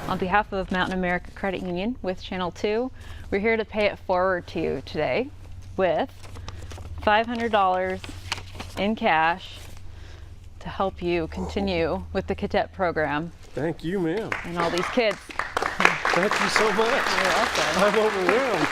On behalf of Mountain America Credit Union with Channel 2, we're here to pay it forward to you today with $500 in cash to help you continue with the Cadet program. Thank you, ma'am. And all these kids. Thank you so much. You're welcome. I'm overwhelmed.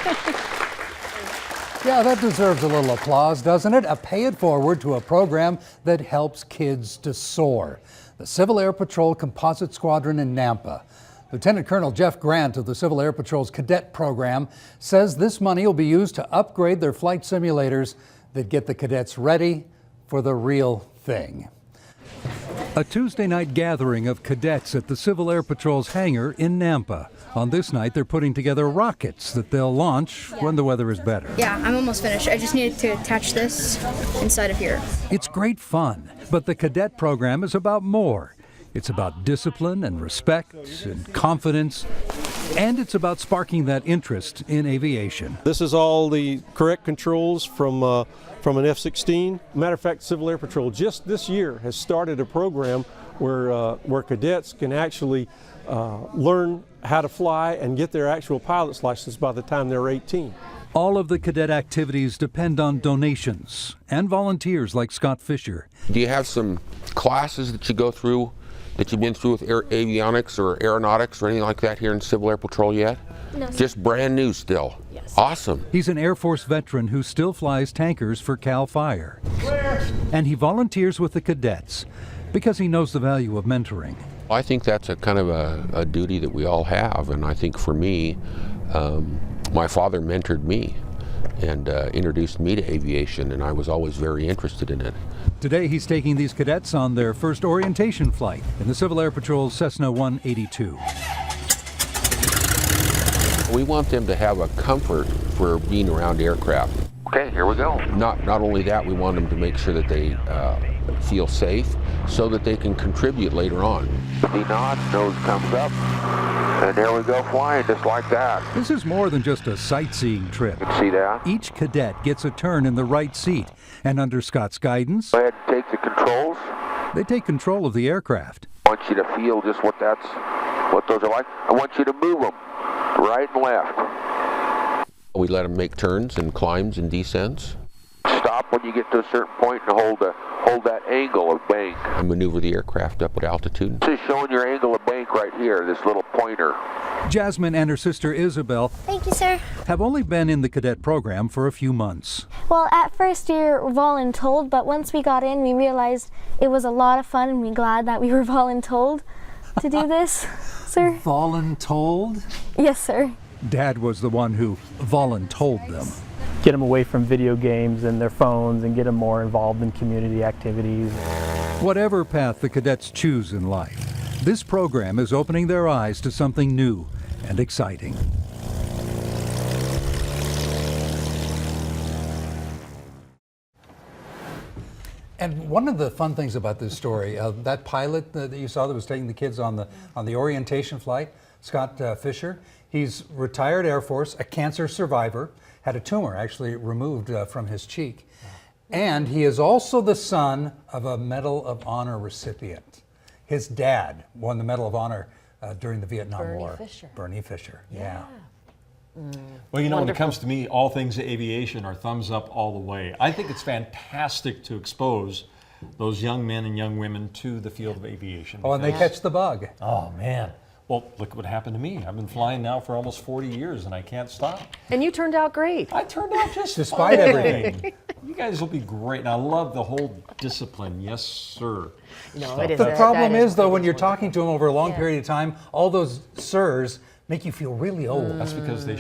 Yeah, that deserves a little applause, doesn't it? A pay it forward to a program that helps kids to soar. The Civil Air Patrol Composite Squadron in Nampa. Lieutenant Colonel Jeff Grant of the Civil Air Patrol's Cadet program says this money will be used to upgrade their flight simulators that get the cadets ready for the real thing. A Tuesday night gathering of cadets at the Civil Air Patrol's hangar in Nampa. On this night, they're putting together rockets that they'll launch when the weather is better. Yeah, I'm almost finished. I just needed to attach this inside of here. It's great fun, but the Cadet program is about more. It's about discipline and respect and confidence, and it's about sparking that interest in aviation. This is all the correct controls from an F-16. Matter of fact, Civil Air Patrol just this year has started a program where cadets can actually learn how to fly and get their actual pilot's license by the time they're 18. All of the cadet activities depend on donations and volunteers like Scott Fisher. Do you have some classes that you go through that you've been through with avionics or aeronautics or anything like that here in Civil Air Patrol yet? No, sir. Just brand new still? Yes. Awesome. He's an Air Force veteran who still flies tankers for Cal Fire. And he volunteers with the cadets because he knows the value of mentoring. I think that's a kind of a duty that we all have, and I think for me, my father mentored me and introduced me to aviation, and I was always very interested in it. Today he's taking these cadets on their first orientation flight in the Civil Air Patrol's Cessna 182. We want them to have a comfort for being around aircraft. Okay, here we go. Not only that, we want them to make sure that they feel safe so that they can contribute later on. The nose comes up, and there we go flying just like that. This is more than just a sightseeing trip. You can see that? Each cadet gets a turn in the right seat, and under Scott's guidance, Go ahead and take the controls. they take control of the aircraft. I want you to feel just what those are like. I want you to move them right and left. We let them make turns and climbs and descents. Stop when you get to a certain point and hold that angle of bank. And maneuver the aircraft up at altitude. This is showing your angle of bank right here, this little pointer. Jasmine and her sister Isabel Thank you, sir. have only been in the cadet program for a few months. Well, at first you're voluntold, but once we got in, we realized it was a lot of fun, and we're glad that we were voluntold to do this, sir. Voluntold? Yes, sir. Dad was the one who voluntold them. Get them away from video games and their phones and get them more involved in community activities. Whatever path the cadets choose in life, this program is opening their eyes to something new and exciting. And one of the fun things about this story, that pilot that you saw that was taking the kids on the orientation flight, Scott Fisher, he's retired Air Force, a cancer survivor, had a tumor actually removed from his cheek. And he is also the son of a Medal of Honor recipient. His dad won the Medal of Honor during the Vietnam War. Bernie Fisher, yeah. Well, you know, when it comes to me, all things aviation are thumbs up all the way. I think it's fantastic to expose those young men and young women to the field of aviation. Oh, and they catch the bug. Oh, man. Well, look what happened to me. I've been flying now for almost 40 years, and I can't stop. And you turned out great. I turned out just Despite fine. everything. You guys will be great. And I love the whole discipline. Yes, sir. No, it is. The problem is, though, when you're talking to them over a long period of time, all those sirs make you feel really old. That's because they